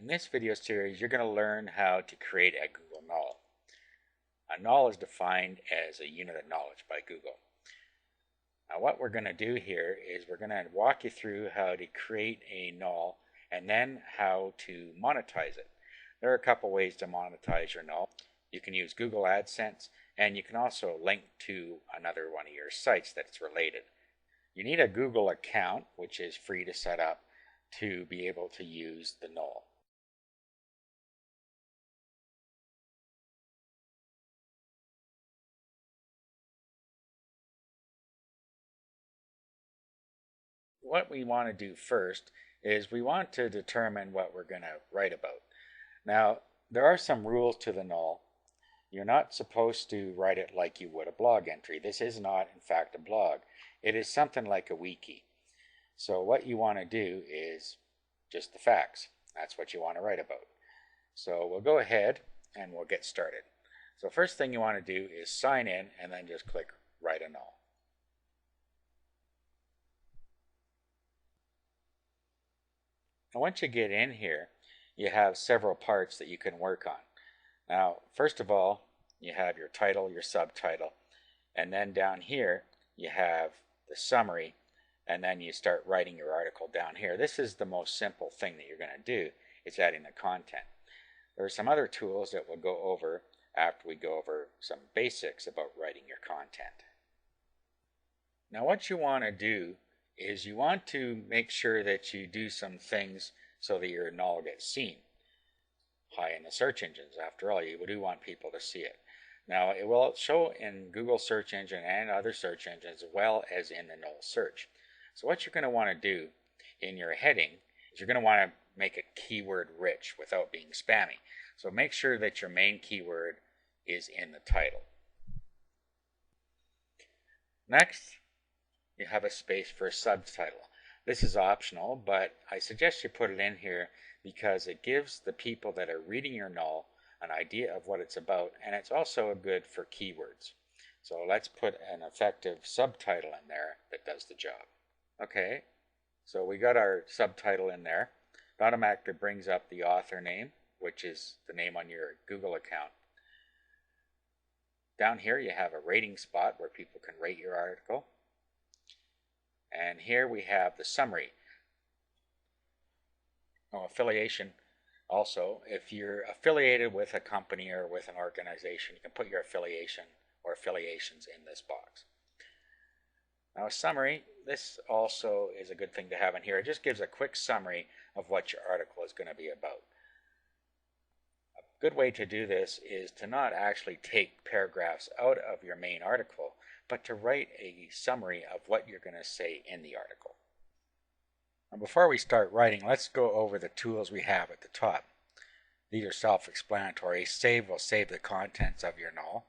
In this video series, you're going to learn how to create a Google Knoll. A Knoll is defined as a unit of knowledge by Google. Now what we're going to do here is we're going to walk you through how to create a Knoll and then how to monetize it. There are a couple ways to monetize your Knoll. You can use Google AdSense, and you can also link to another one of your sites that's related. You need a Google account, which is free to set up to be able to use the Knoll. What we want to do first is we want to determine what we're going to write about. Now, there are some rules to the Knoll. You're not supposed to write it like you would a blog entry. This is not, in fact, a blog. It is something like a wiki. So what you want to do is just the facts. That's what you want to write about. So we'll go ahead and we'll get started. So first thing you want to do is sign in and then just click Write a Knoll. And once you get in here, you have several parts that you can work on. Now, first of all, you have your title, your subtitle, and then down here you have the summary, and then you start writing your article down here. This is the most simple thing that you're going to do. It's adding the content. There are some other tools that we'll go over after we go over some basics about writing your content. Now, what you want to do is you want to make sure that you do some things so that your Knoll gets seen high in the search engines. After all, you do want people to see it. Now, it will show in Google search engine and other search engines as well as in the Knoll search. So what you're going to want to do in your heading is you're going to want to make it keyword rich without being spammy. So make sure that your main keyword is in the title. Next, you have a space for a subtitle. This is optional, but I suggest you put it in here because it gives the people that are reading your Knoll an idea of what it's about, and it's also good for keywords. So let's put an effective subtitle in there that does the job. Okay, so we got our subtitle in there. It automatically brings up the author name, which is the name on your Google account. Down here you have a rating spot where people can rate your article. And here we have the summary. Affiliation. Also, if you're affiliated with a company or with an organization, you can put your affiliation or affiliations in this box. Now, a summary, this also is a good thing to have in here. It just gives a quick summary of what your article is going to be about. A good way to do this is to not actually take paragraphs out of your main article, but to write a summary of what you're going to say in the article. Now, before we start writing, let's go over the tools we have at the top. These are self-explanatory. Save will save the contents of your Knoll.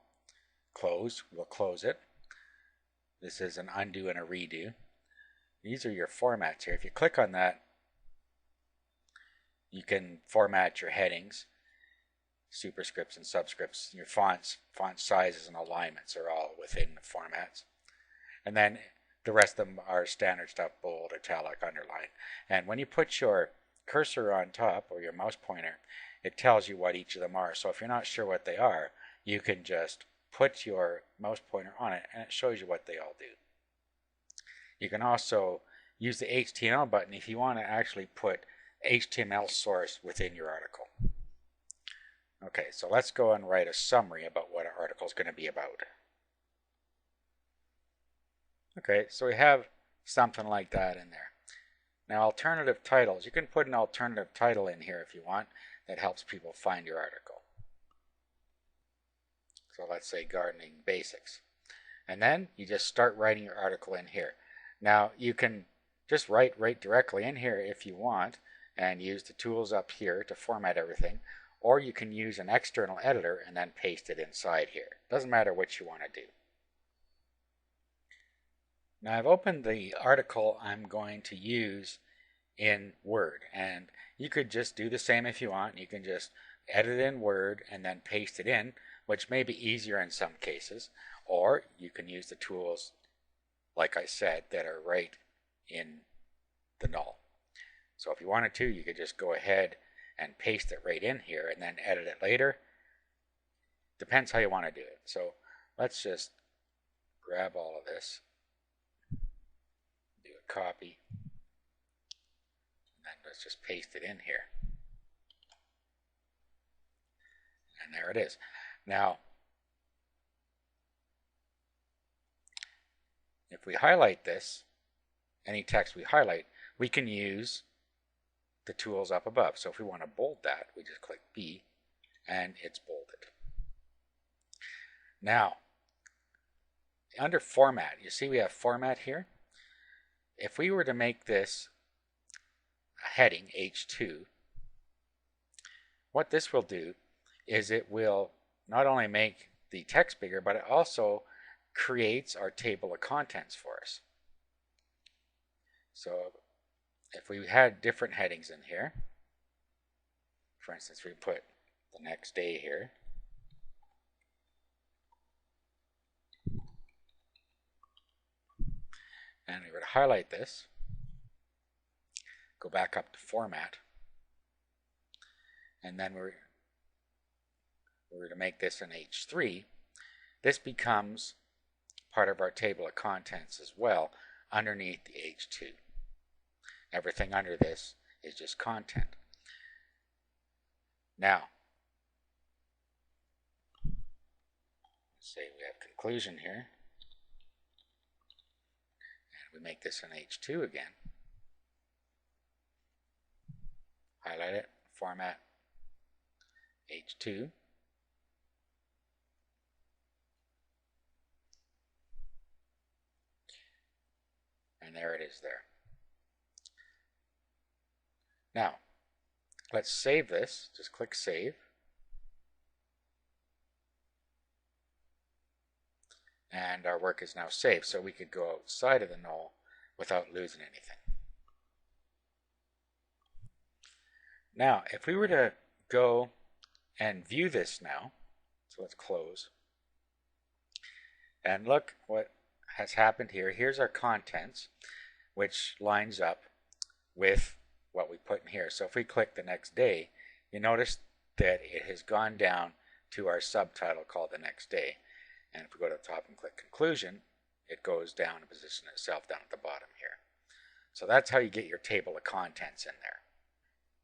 Close will close it. This is an undo and a redo. These are your formats here. If you click on that, you can format your headings, superscripts and subscripts. Your fonts, font sizes and alignments are all within the formats. And then the rest of them are standard stuff, bold, italic, underline. And when you put your cursor on top or your mouse pointer, it tells you what each of them are. So if you're not sure what they are, you can just put your mouse pointer on it and it shows you what they all do. You can also use the HTML button if you want to actually put HTML source within your article. Okay, so let's go and write a summary about what our article is going to be about. Okay, so we have something like that in there. Now, alternative titles. You can put an alternative title in here if you want that helps people find your article. So let's say Gardening Basics. And then you just start writing your article in here. Now, you can just write right directly in here if you want and use the tools up here to format everything. Or you can use an external editor and then paste it inside here. Doesn't matter what you want to do. Now I've opened the article I'm going to use in Word, and you could just do the same if you want. You can just edit in Word and then paste it in, which may be easier in some cases, or you can use the tools, like I said, that are right in the Knoll. So if you wanted to, you could just go ahead and paste it right in here and then edit it later. Depends how you want to do it. So let's just grab all of this, do a copy, and then let's just paste it in here. And there it is. Now, if we highlight this, any text we highlight, we can use the tools up above. So if we want to bold that, we just click B and it's bolded. Now, under format, you see we have format here. If we were to make this a heading, H2, what this will do is it will not only make the text bigger, but it also creates our table of contents for us. So if we had different headings in here, for instance, we put the next day here, and we were to highlight this, go back up to format, and then we were to make this an H3, this becomes part of our table of contents as well underneath the H2. Everything under this is just content. Now, let's say we have conclusion here, and we make this an H2 again. Highlight it, format, H2. And there it is there. Now, let's save this. Just click Save. And our work is now saved, so we could go outside of the Knoll without losing anything. Now, if we were to go and view this now, so let's close, and look what has happened here. Here's our contents, which lines up with what we put in here. So if we click the next day, you notice that it has gone down to our subtitle called the next day. And if we go to the top and click conclusion, it goes down and positions itself down at the bottom here. So that's how you get your table of contents in there.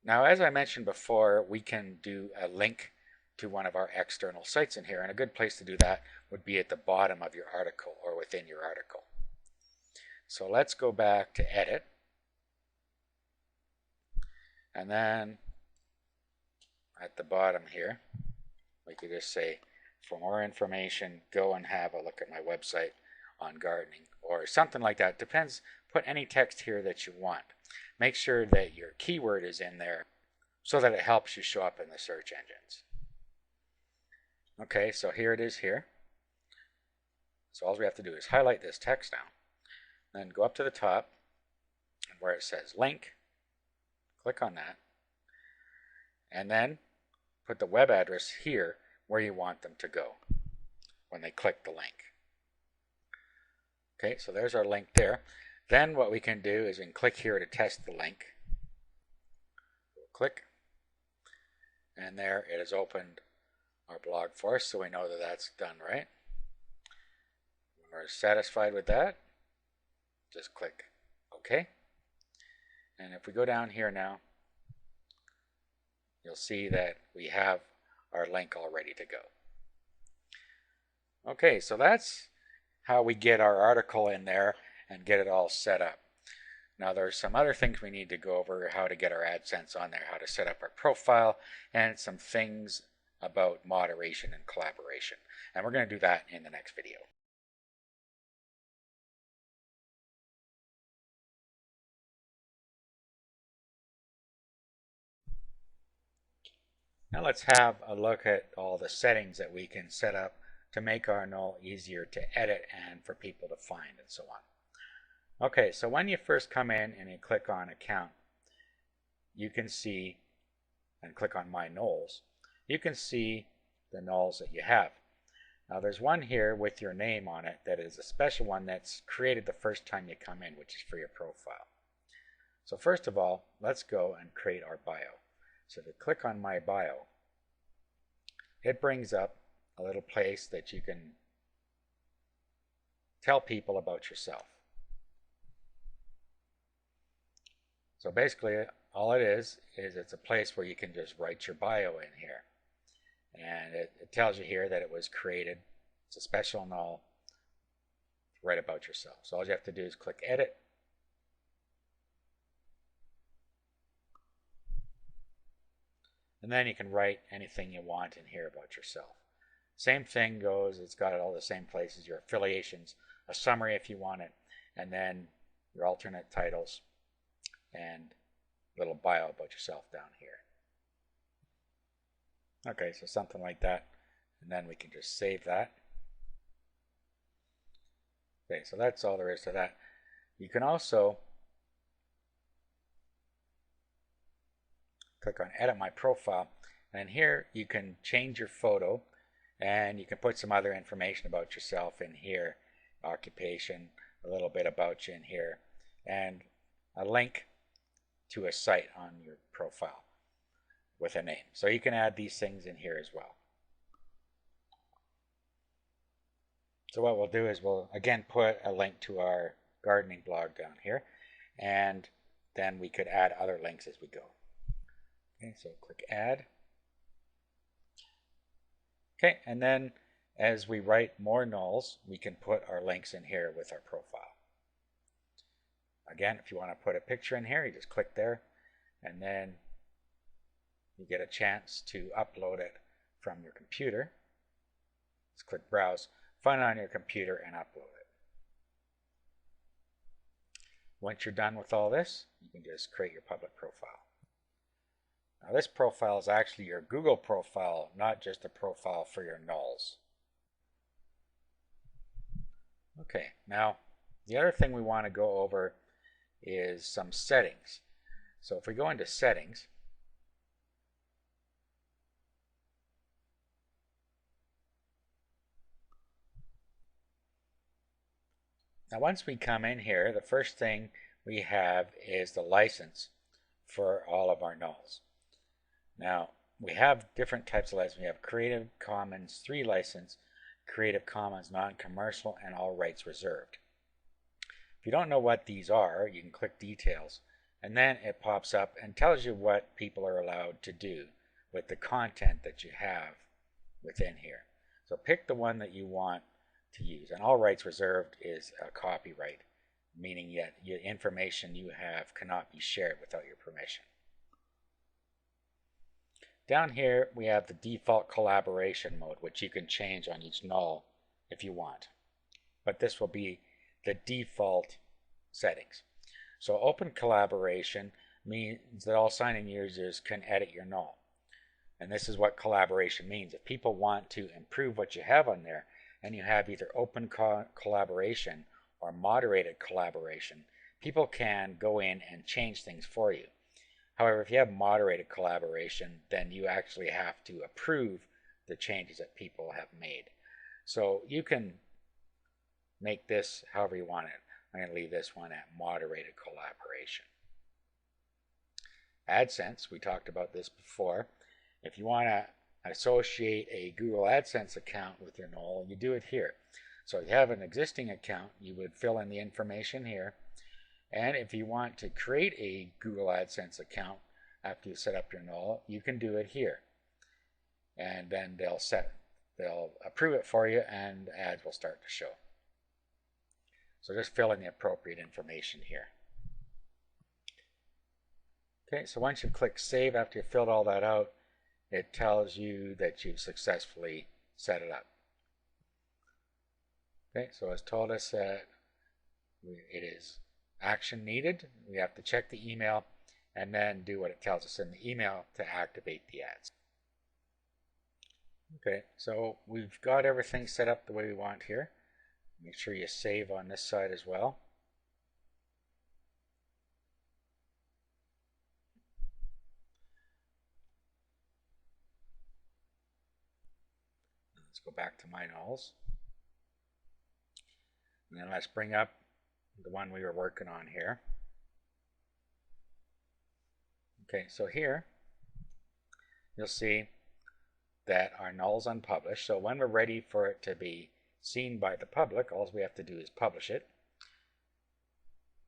Now, as I mentioned before, we can do a link to one of our external sites in here, and a good place to do that would be at the bottom of your article or within your article. So let's go back to edit, and then at the bottom here we could just say, for more information, go and have a look at my website on gardening, or something like that. Depends. Put any text here that you want. Make sure that your keyword is in there so that it helps you show up in the search engines. Okay, so here it is here. So all we have to do is highlight this text now, then go up to the top and where it says link, click on that, and then put the web address here where you want them to go when they click the link. Okay, so there's our link there. Then what we can do is we can click here to test the link. We'll click, and there it has opened our blog for us, so we know that that's done right. When we're satisfied with that, just click OK. And if we go down here now, you'll see that we have our link all ready to go. Okay, so that's how we get our article in there and get it all set up. Now there's some other things we need to go over, how to get our AdSense on there, how to set up our profile, and some things about moderation and collaboration. And we're going to do that in the next video. Now let's have a look at all the settings that we can set up to make our Knoll easier to edit and for people to find and so on. Okay, so when you first come in and you click on account, you can see, and click on My Knols, you can see the Knols that you have. Now there's one here with your name on it that is a special one that's created the first time you come in, which is for your profile. So first of all, let's go and create our bio. So if you click on my bio, it brings up a little place that you can tell people about yourself. So basically, all it is it's a place where you can just write your bio in here. And it tells you here that it was created. It's a special Knoll to write about yourself. So all you have to do is click Edit. And then you can write anything you want in here about yourself. Same thing goes, it's got all the same places, your affiliations, a summary if you want it, and then your alternate titles, and a little bio about yourself down here. Okay, so something like that, and then we can just save that. Okay, so that's all there is to that. You can also click on Edit My Profile, and here you can change your photo, and you can put some other information about yourself in here, occupation, a little bit about you in here, and a link to a site on your profile with a name. So you can add these things in here as well. So what we'll do is we'll again put a link to our gardening blog down here, and then we could add other links as we go. Okay, so click Add. Okay, and then as we write more Knolls, we can put our links in here with our profile. Again, if you want to put a picture in here, you just click there, and then you get a chance to upload it from your computer. Just click Browse, find it on your computer, and upload it. Once you're done with all this, you can just create your public profile. Now this profile is actually your Google profile, not just a profile for your Knolls. Okay, now the other thing we want to go over is some settings. So if we go into Settings, now once we come in here, the first thing we have is the license for all of our Knolls. Now we have different types of license. We have Creative Commons 3 license, Creative Commons non-commercial, and all rights reserved. If you don't know what these are, you can click Details, and then it pops up and tells you what people are allowed to do with the content that you have within here. So pick the one that you want to use, and all rights reserved is a copyright, meaning that the information you have cannot be shared without your permission. Down here we have the default collaboration mode, which you can change on each Knoll if you want, but this will be the default settings. So open collaboration means that all sign-in users can edit your Knoll, and this is what collaboration means. If people want to improve what you have on there, and you have either open collaboration or moderated collaboration, people can go in and change things for you. However, if you have moderated collaboration, then you actually have to approve the changes that people have made. So you can make this however you want it. I'm going to leave this one at moderated collaboration. AdSense, we talked about this before. If you want to associate a Google AdSense account with your Knoll, you do it here. So if you have an existing account, you would fill in the information here. And if you want to create a Google AdSense account after you set up your Knoll, you can do it here. And then they'll approve it for you, and ads will start to show. So just fill in the appropriate information here. Okay, so once you click Save after you've filled all that out, it tells you that you've successfully set it up. Okay, so it's told us that it is action needed. We have to check the email and then do what it tells us in the email to activate the ads. Okay, so we've got everything set up the way we want here. Make sure you save on this side as well. Let's go back to my Knolls. And then let's bring up the one we were working on here. Okay, so here you'll see that our null's unpublished. So when we're ready for it to be seen by the public, all we have to do is publish it.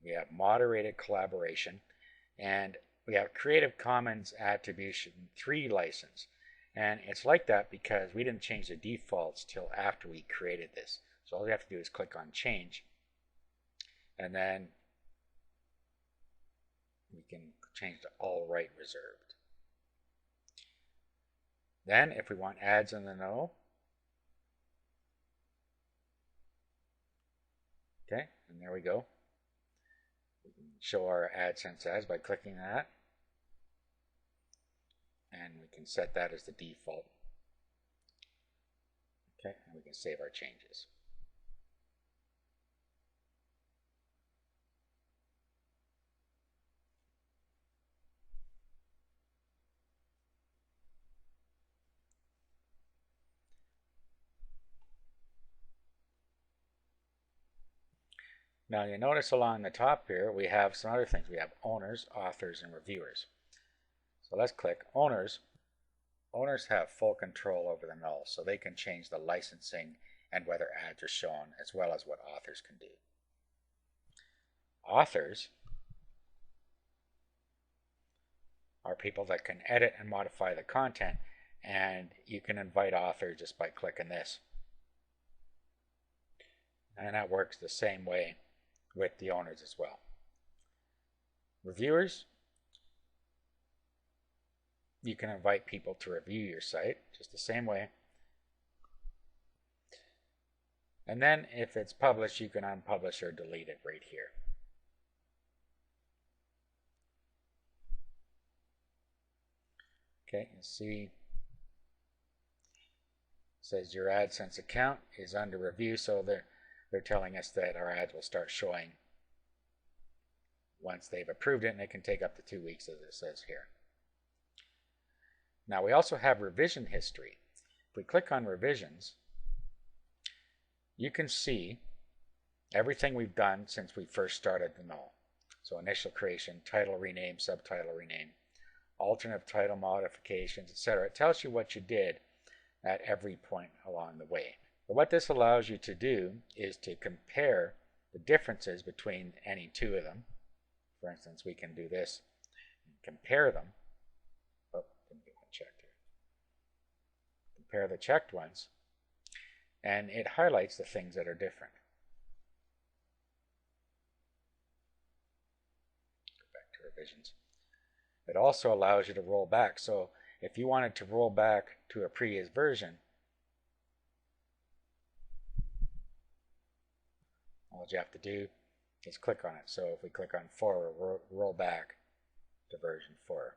We have moderated collaboration, and we have Creative Commons Attribution 3 license. And it's like that because we didn't change the defaults till after we created this. So all we have to do is click on change, and then we can change to all right reserved. Then if we want ads in the know, okay, and there we go. We can show our AdSense ads by clicking that, and we can set that as the default. Okay, and we can save our changes. Now you notice along the top here we have some other things. We have owners, authors, and reviewers. So let's click owners. Owners have full control over the null, so they can change the licensing and whether ads are shown, as well as what authors can do. Authors are people that can edit and modify the content, and you can invite authors just by clicking this. And that works the same way with the owners as well. Reviewers, you can invite people to review your site just the same way. And then if it's published, you can unpublish or delete it right here. Okay, you see it says your AdSense account is under review, so they're telling us that our ads will start showing once they've approved it, and it can take up to 2 weeks, as it says here. Now we also have revision history. If we click on revisions, you can see everything we've done since we first started the null. So initial creation, title rename, subtitle rename, alternate title modifications, etc. It tells you what you did at every point along the way. But what this allows you to do is to compare the differences between any two of them. For instance, we can do this and compare them. Oh, didn't get one checked here. Compare the checked ones, and it highlights the things that are different. Go back to revisions. It also allows you to roll back. So if you wanted to roll back to a previous version, all you have to do is click on it. So if we click on 4, we'll roll back to version 4.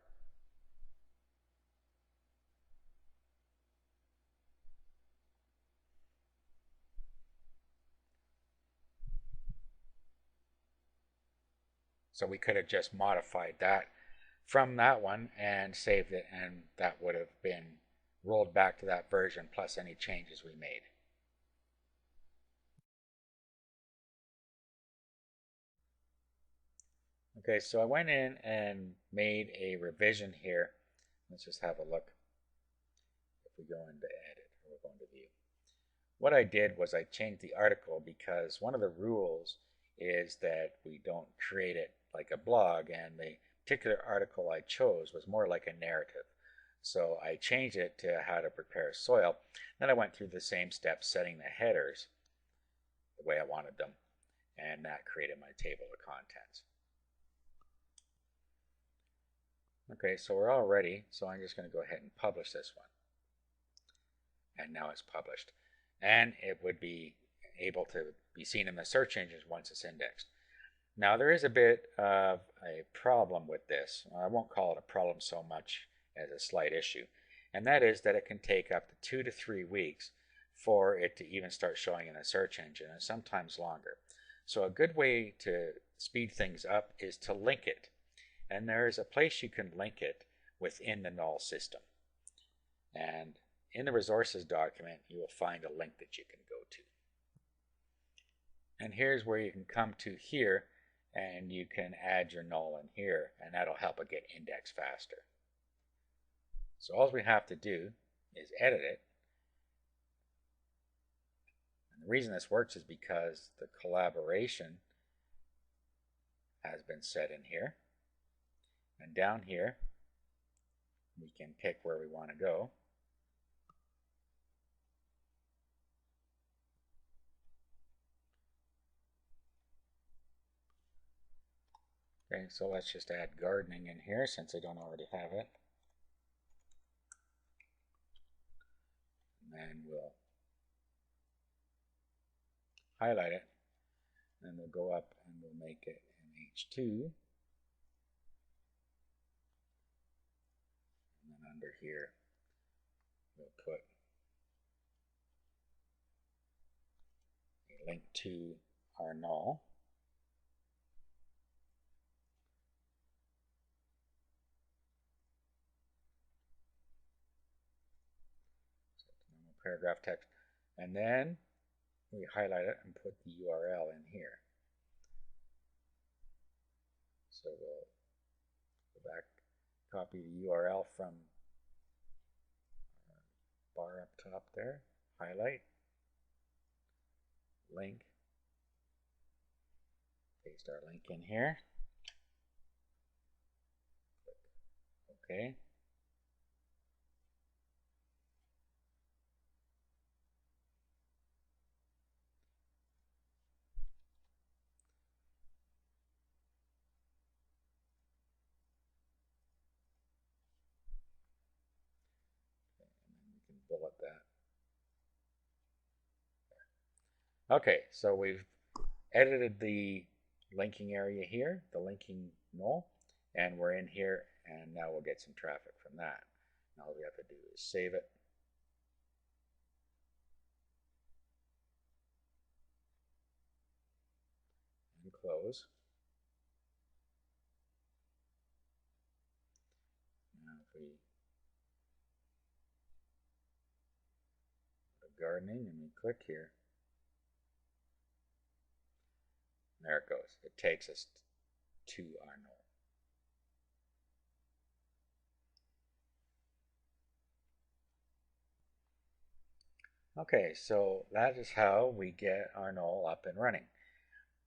So we could have just modified that from that one and saved it, and that would have been rolled back to that version plus any changes we made. Okay, so I went in and made a revision here. Let's just have a look. If we go into edit, or we're going to view. What I did was I changed the article because one of the rules is that we don't create it like a blog, and the particular article I chose was more like a narrative. So I changed it to how to prepare soil. Then I went through the same steps, setting the headers the way I wanted them, and that created my table of contents. Okay, so we're all ready, so I'm just going to go ahead and publish this one. And now it's published. And it would be able to be seen in the search engines once it's indexed. Now there is a bit of a problem with this. I won't call it a problem so much as a slight issue. And that is that it can take up to 2 to 3 weeks for it to even start showing in the search engine, and sometimes longer. So a good way to speed things up is to link it. And there is a place you can link it within the Knoll system. And in the resources document, you will find a link that you can go to. And here's where you can come to here, and you can add your Knoll in here, and that'll help it get indexed faster. So all we have to do is edit it. And the reason this works is because the collaboration has been set in here. And down here, we can pick where we want to go. Okay, so let's just add gardening in here since I don't already have it. And then we'll highlight it. And we'll go up and we'll make it an H2. And then under here, we'll put a link to our Knoll. Paragraph text, and then we highlight it and put the URL in here. So we'll go back, copy the URL from our bar up top there, highlight, link, paste our link in here, click OK. Bullet that. Okay, so we've edited the linking area here, the linking Knoll, and we're in here, and now we'll get some traffic from that. Now all we have to do is save it. And close. Now if we gardening and we click here, there it goes. It takes us to our Knoll. Okay, so that is how we get our Knoll up and running.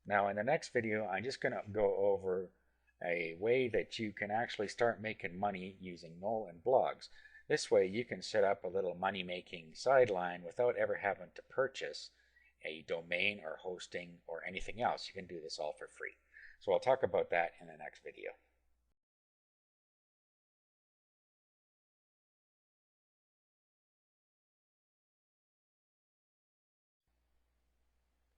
Now in the next video, I'm just going to go over a way that you can actually start making money using Knoll and blogs. This way you can set up a little money-making sideline without ever having to purchase a domain or hosting or anything else. You can do this all for free. So I'll talk about that in the next video.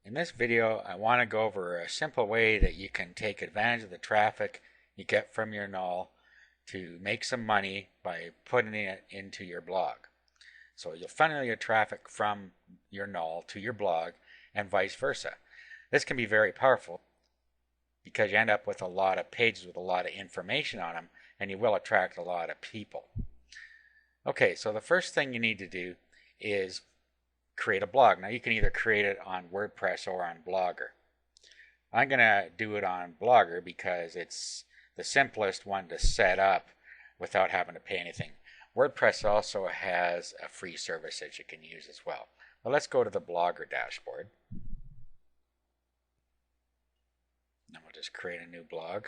In this video, I want to go over a simple way that you can take advantage of the traffic you get from your Knoll to make some money by putting it into your blog. So you'll funnel your traffic from your Knoll to your blog and vice versa. This can be very powerful because you end up with a lot of pages with a lot of information on them, and you will attract a lot of people. Okay, so the first thing you need to do is create a blog. Now you can either create it on WordPress or on Blogger. I'm going to do it on Blogger because it's the simplest one to set up without having to pay anything. WordPress also has a free service that you can use as well. But let's go to the Blogger dashboard. Now we'll just create a new blog.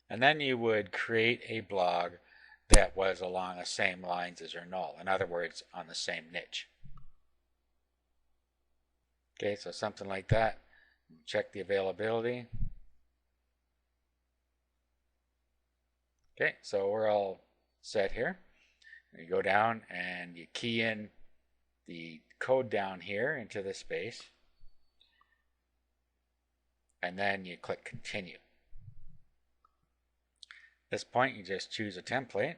And then you would create a blog that was along the same lines as your Knoll. In other words, on the same niche. Okay, so something like that. Check the availability. Okay, so we're all set here. You go down and you key in the code down here into the space. And then you click continue. At this point, you just choose a template.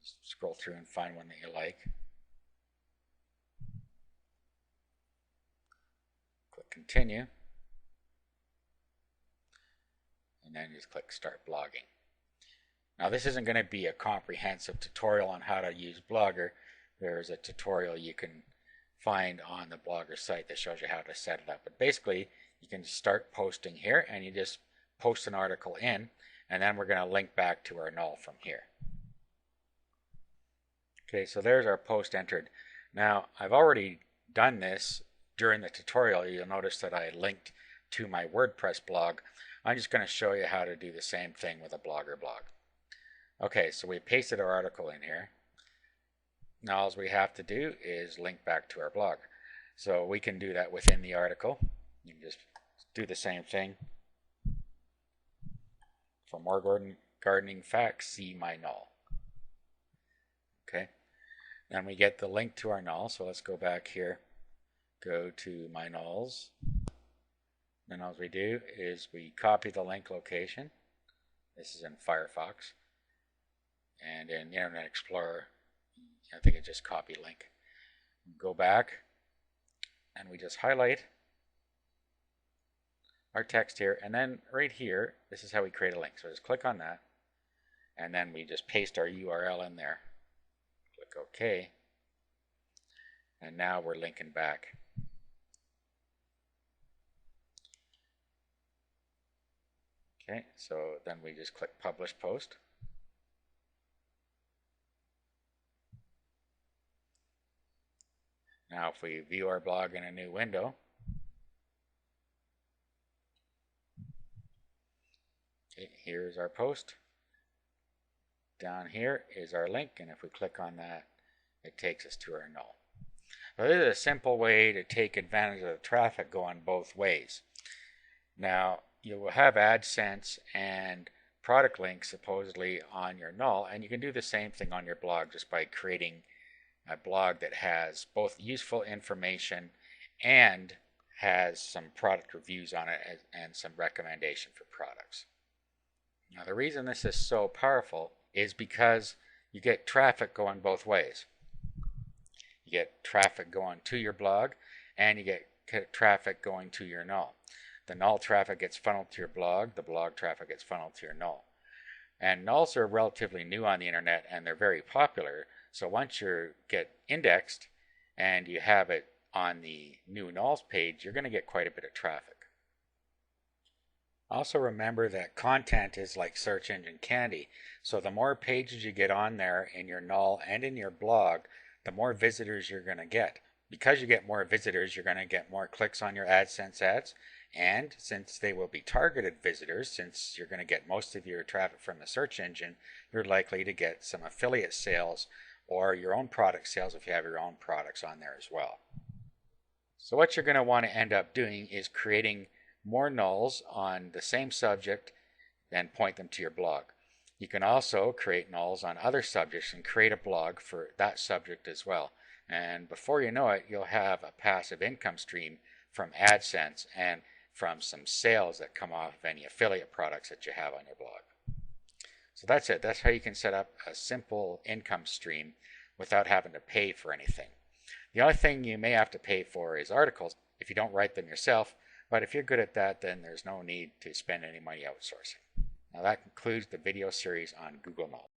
Just scroll through and find one that you like. Click continue. And then just click start blogging. Now this isn't going to be a comprehensive tutorial on how to use Blogger. There's a tutorial you can find on the Blogger site that shows you how to set it up. But basically, you can start posting here and you just post an article in, and then we're going to link back to our null from here. Okay, so there's our post entered. Now, I've already done this during the tutorial. You'll notice that I linked to my WordPress blog. I'm just going to show you how to do the same thing with a Blogger blog. Okay, so we pasted our article in here. Now all we have to do is link back to our blog. So we can do that within the article. You can just do the same thing. For more gardening facts, see my null. Okay, then we get the link to our null. So let's go back here, go to my nulls. Then all we do is we copy the link location. This is in Firefox. And in Internet Explorer, I think it's just copy link. Go back and we just highlight our text here, and then right here, this is how we create a link. So just click on that, and then we just paste our URL in there. Click OK, and now we're linking back. Okay, so then we just click Publish Post. Now if we view our blog in a new window, okay, here's our post. Down here is our link, and if we click on that, it takes us to our null. So this is a simple way to take advantage of the traffic going both ways. Now you will have AdSense and product links supposedly on your null, and you can do the same thing on your blog just by creating a blog that has both useful information and has some product reviews on it and some recommendation for products. Now the reason this is so powerful is because you get traffic going both ways. You get traffic going to your blog, and you get traffic going to your null. The null traffic gets funneled to your blog, the blog traffic gets funneled to your null. And nulls are relatively new on the internet, and they're very popular. So once you get indexed and you have it on the new nulls page, you're going to get quite a bit of traffic. Also remember that content is like search engine candy. So the more pages you get on there in your null and in your blog, the more visitors you're going to get. Because you get more visitors, you're going to get more clicks on your AdSense ads. And since they will be targeted visitors, since you're going to get most of your traffic from the search engine, you're likely to get some affiliate sales or your own product sales if you have your own products on there as well. So what you're going to want to end up doing is creating more nulls on the same subject and point them to your blog. You can also create nulls on other subjects and create a blog for that subject as well. And before you know it, you'll have a passive income stream from AdSense and from some sales that come off of any affiliate products that you have on your blog. So that's it. That's how you can set up a simple income stream without having to pay for anything. The only thing you may have to pay for is articles if you don't write them yourself, but if you're good at that, then there's no need to spend any money outsourcing. Now that concludes the video series on Google Knols.